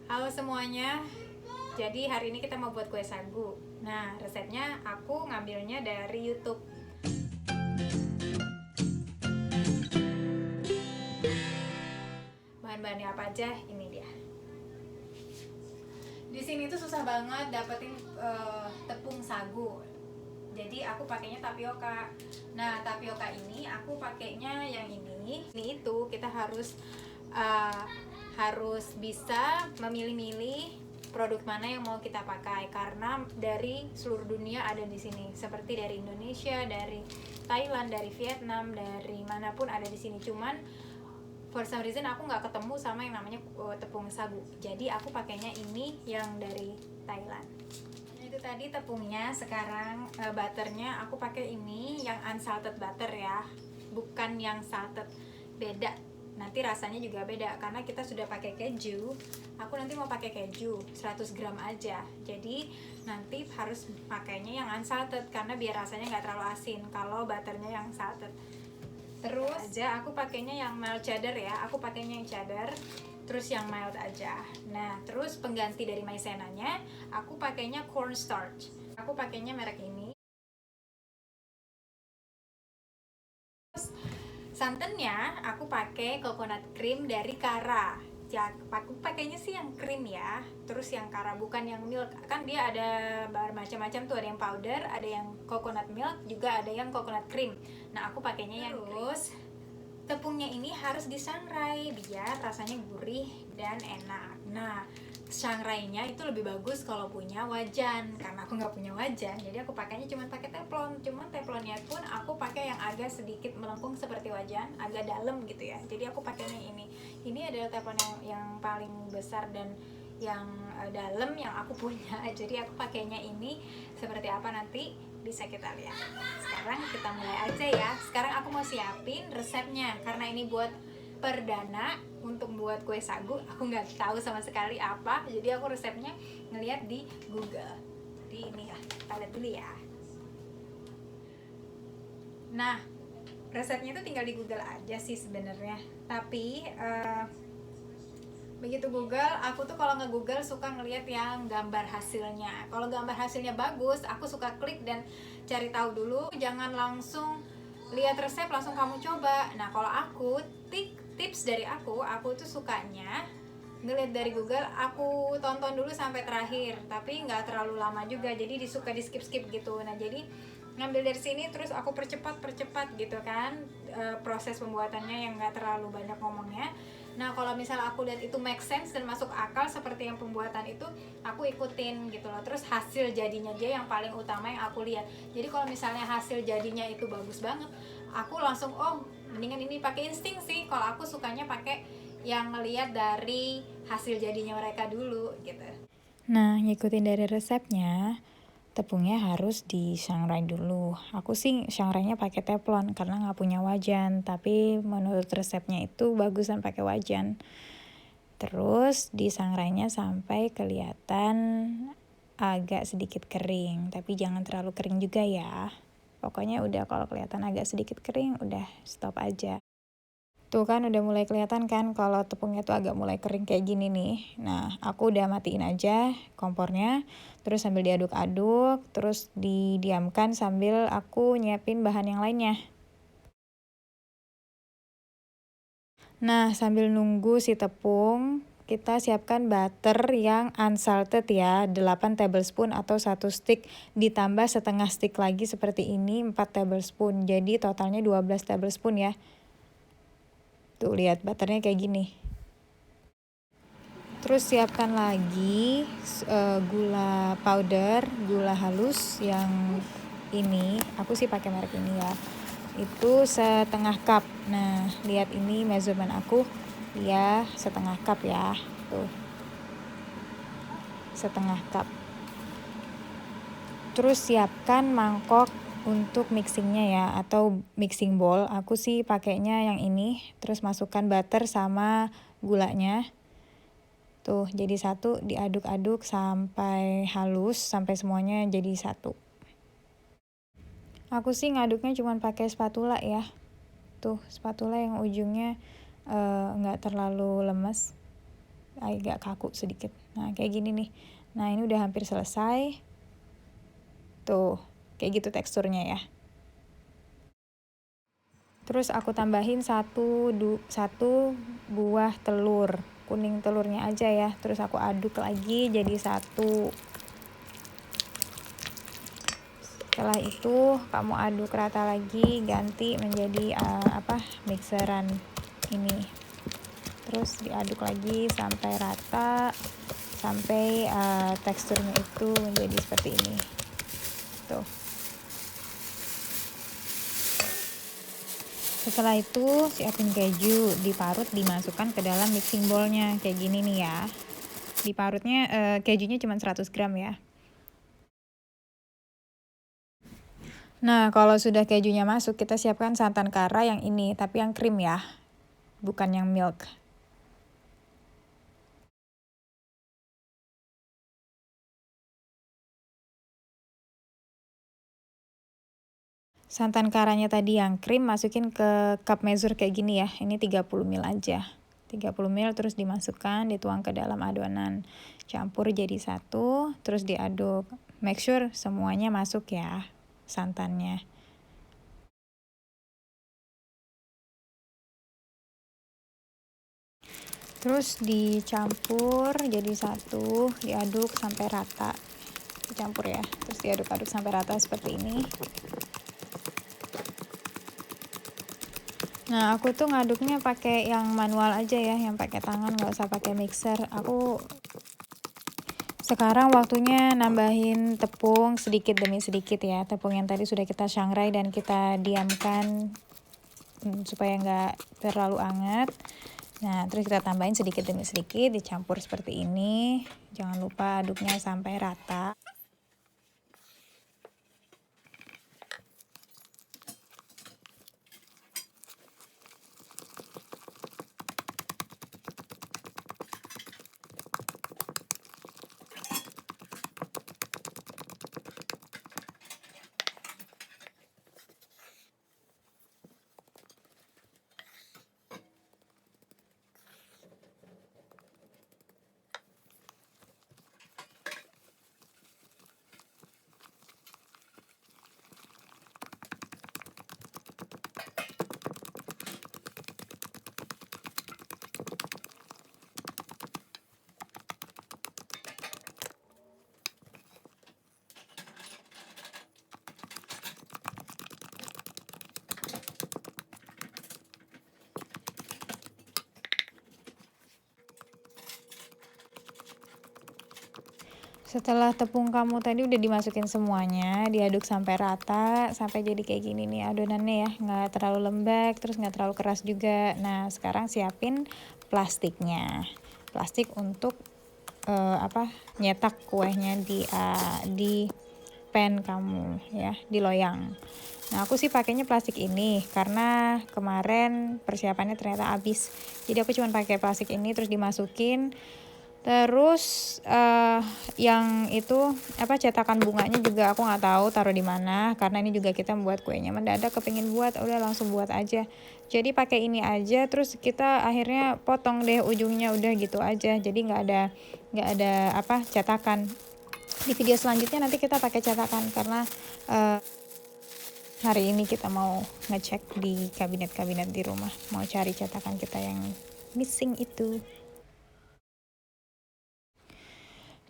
Halo semuanya, jadi hari ini kita mau buat kue sagu. Nah, resepnya aku ngambilnya dari YouTube. Bahan-bahannya apa aja? Ini dia. Di sini tuh susah banget dapetin tepung sagu. Jadi aku pakainya tapioka. Nah, tapioka ini aku pakainya yang ini. Ini itu kita harus bisa memilih-milih produk mana yang mau kita pakai karena dari seluruh dunia ada di sini. Seperti dari Indonesia, dari Thailand, dari Vietnam, dari manapun ada di sini. Cuman for some reason aku nggak ketemu sama yang namanya tepung sagu. Jadi aku pakainya ini yang dari Thailand. Itu tadi tepungnya. Sekarang butternya aku pakai ini yang unsalted butter ya, bukan yang salted. Beda, nanti rasanya juga beda karena kita sudah pakai keju. Aku nanti mau pakai keju 100 gram aja, jadi nanti harus pakainya yang unsalted karena biar rasanya nggak terlalu asin kalau butternya yang salted. Terus aja aku pakainya yang mild cheddar ya, aku pakainya yang cheddar, terus yang mild aja. Nah, terus pengganti dari maizenanya aku pakainya cornstarch. Aku pakainya merek ini. Santannya aku pakai coconut cream dari Kara. Ya, aku pakainya sih yang cream ya. Terus yang Kara, bukan yang milk. Kan dia ada macam-macam tuh, ada yang powder, ada yang coconut milk, juga ada yang coconut cream. Nah, aku pakainya yang terus tepungnya ini harus disangrai biar rasanya gurih dan enak. Nah, sangrainya itu lebih bagus kalau punya wajan, karena aku nggak punya wajan jadi aku pakainya cuma pakai teflon. Cuman teflonnya pun aku pakai yang agak sedikit melengkung seperti wajan, agak dalam gitu ya, jadi aku pakainya ini adalah teflon yang paling besar dan yang dalam yang aku punya jadi aku pakainya ini. Seperti apa nanti bisa kita lihat. Sekarang kita mulai aja ya. Sekarang aku mau siapin resepnya karena ini buat perdana untuk buat kue sagu. Aku nggak tahu sama sekali apa, jadi aku resepnya ngeliat di Google. Jadi ini ya, kita lihat dulu ya. Nah, resepnya itu tinggal di Google aja sih sebenarnya. Tapi begitu Google, aku tuh kalau nge-Google suka ngeliat yang gambar hasilnya. Kalau gambar hasilnya bagus, aku suka klik dan cari tahu dulu. Jangan langsung lihat resep langsung kamu coba. Nah, kalau aku tips dari aku tuh sukanya ngeliat dari Google, aku tonton dulu sampai terakhir, tapi nggak terlalu lama juga, jadi disuka di skip gitu. Nah, jadi ngambil dari sini terus aku percepat gitu kan, proses pembuatannya yang nggak terlalu banyak ngomongnya. Nah, kalau misalnya aku lihat itu make sense dan masuk akal seperti yang pembuatan itu, aku ikutin gitu loh. Terus hasil jadinya aja yang paling utama yang aku lihat. Jadi kalau misalnya hasil jadinya itu bagus banget, aku langsung mendingan ini pakai insting sih. Kalau aku sukanya pakai yang ngelihat dari hasil jadinya mereka dulu gitu. Nah, ngikutin dari resepnya, tepungnya harus disangrai dulu. Aku sih sangrainya pakai teflon karena nggak punya wajan, tapi menurut resepnya itu bagusan pakai wajan. Terus disangrainya sampai kelihatan agak sedikit kering, tapi jangan terlalu kering juga ya. Pokoknya udah kalau kelihatan agak sedikit kering, udah stop aja. Tuh kan udah mulai kelihatan kan kalau tepungnya tuh agak mulai kering kayak gini nih. Nah, aku udah matiin aja kompornya, terus sambil diaduk-aduk, terus didiamkan sambil aku nyiapin bahan yang lainnya. Nah, sambil nunggu si tepung, kita siapkan butter yang unsalted ya, 8 tablespoon atau 1 stick, ditambah setengah stick lagi seperti ini, 4 tablespoon. Jadi totalnya 12 tablespoon ya. Tuh lihat butternya kayak gini. Terus siapkan lagi gula powder, gula halus yang ini, aku sih pakai merek ini ya. Itu setengah cup. Nah, lihat ini measurement aku ya, setengah cup ya. Tuh. Setengah cup. Terus siapkan mangkok untuk mixingnya ya, atau mixing bowl. Aku sih pakainya yang ini. Terus masukkan butter sama gulanya. Tuh, jadi satu, diaduk-aduk sampai halus, sampai semuanya jadi satu. Aku sih ngaduknya cuma pakai spatula ya. Tuh, spatula yang ujungnya nggak terlalu lemes. agak kaku sedikit. Nah kayak gini nih. Nah ini udah hampir selesai. Tuh kayak gitu teksturnya ya. Terus aku tambahin satu buah telur, kuning telurnya aja ya. Terus aku aduk lagi jadi satu. Setelah itu kamu aduk rata lagi, ganti menjadi mixeran ini. Terus diaduk lagi sampai rata, sampai teksturnya itu menjadi seperti ini. Tuh. Setelah itu siapin keju, diparut, dimasukkan ke dalam mixing bowl-nya kayak gini nih ya. Diparutnya kejunya cuma 100 gram ya. Nah kalau sudah kejunya masuk, kita siapkan santan kara yang ini, tapi yang krim ya, bukan yang milk. Santan karanya tadi yang krim masukin ke cup measure kayak gini ya. Ini 30 ml aja. 30 ml terus dimasukkan, dituang ke dalam adonan. Campur jadi satu, terus diaduk. Make sure semuanya masuk ya santannya. Terus dicampur jadi satu, diaduk sampai rata. Dicampur ya. Terus diaduk-aduk sampai rata seperti ini. Nah aku tuh ngaduknya pakai yang manual aja ya, yang pakai tangan, nggak usah pakai mixer. Aku sekarang waktunya nambahin tepung sedikit demi sedikit ya. Tepung yang tadi sudah kita sangrai dan kita diamkan supaya nggak terlalu hangat. Nah terus kita tambahin sedikit demi sedikit, dicampur seperti ini. Jangan lupa aduknya sampai rata. Setelah tepung kamu tadi udah dimasukin semuanya, diaduk sampai rata, sampai jadi kayak gini nih adonannya ya, nggak terlalu lembek, terus nggak terlalu keras juga. Nah sekarang siapin plastiknya, plastik untuk nyetak kuenya di pan kamu ya, di loyang. Nah aku sih pakainya plastik ini karena kemarin persiapannya ternyata habis, jadi aku cuma pakai plastik ini terus dimasukin. Terus yang itu cetakan bunganya juga aku nggak tahu taruh di mana, karena ini juga kita membuat kuenya mendadak, kepingin buat udah langsung buat aja. Jadi pakai ini aja, terus kita akhirnya potong deh ujungnya udah gitu aja. Jadi nggak ada cetakan. Di video selanjutnya nanti kita pakai cetakan karena hari ini kita mau ngecek di kabinet-kabinet di rumah, mau cari cetakan kita yang missing itu.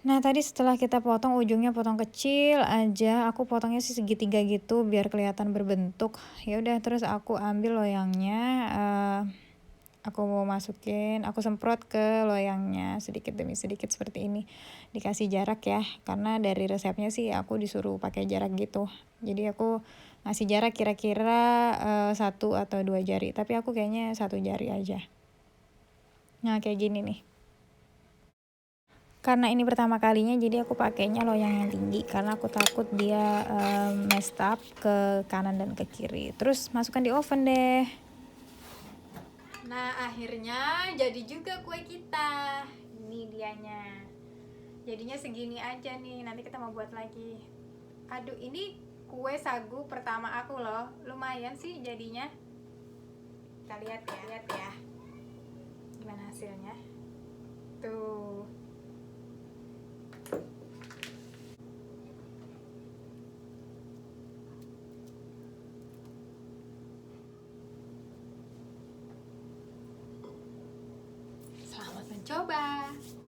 Nah tadi setelah kita potong ujungnya, potong kecil aja, aku potongnya sih segitiga gitu biar kelihatan berbentuk. Ya udah terus aku ambil loyangnya, aku mau masukin, aku semprot ke loyangnya sedikit demi sedikit seperti ini. Dikasih jarak ya, karena dari resepnya sih aku disuruh pakai jarak gitu. Jadi aku ngasih jarak kira-kira 1 atau 2 jari, tapi aku kayaknya 1 jari aja. Nah kayak gini nih. Karena ini pertama kalinya jadi aku pakainya loyang yang tinggi karena aku takut dia messed up ke kanan dan ke kiri. Terus masukkan di oven deh. Nah akhirnya jadi juga kue kita. Ini dianya. Jadinya segini aja nih, nanti kita mau buat lagi. Aduh ini kue sagu pertama aku loh, lumayan sih jadinya. Kita lihat ya gimana hasilnya. Tuh. Selamat mencoba.